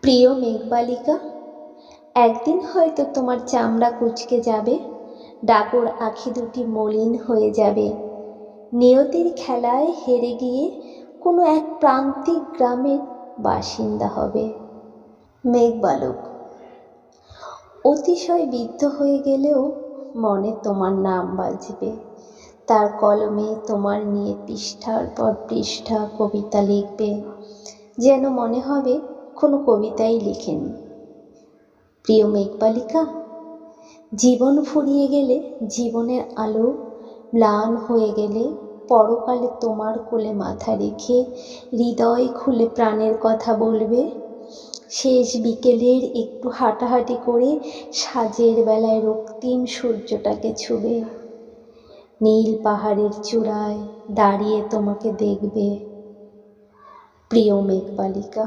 প্রিয় মেঘবালিকা, একদিন হয়তো তোমার চামড়া কুঁচকে যাবে, ডাগর আঁখি দুটি মলিন হয়ে যাবে, নিয়তির খেলায় হেরে গিয়ে কোনো এক প্রান্তিক গ্রামের বাসিন্দা হবে। মেঘবালক, অতিশয় বিদ্ধ হয়ে গেলেও মনে তোমার নাম বাজবে, তার কলমে তোমার নিয়ে পৃষ্ঠার পর পৃষ্ঠা কবিতা লিখবে, যেন মনে হবে কোনো কবিতাই লেখেনি। প্রিয় মেঘবালিকা, জীবন ফুরিয়ে গেলে, জীবনের আলো ম্লান হয়ে গেলে, পরকালে তোমার কোলে মাথা রেখে হৃদয় খুলে প্রাণের কথা বলবে। শেষ বিকেলের একটু হাঁটাহাঁটি করে সাজের বেলায় রক্তিম সূর্যটাকে ছুবে, নীল পাহাড়ের চূড়ায় দাঁড়িয়ে তোমাকে দেখবে। প্রিয় মেঘবালিকা।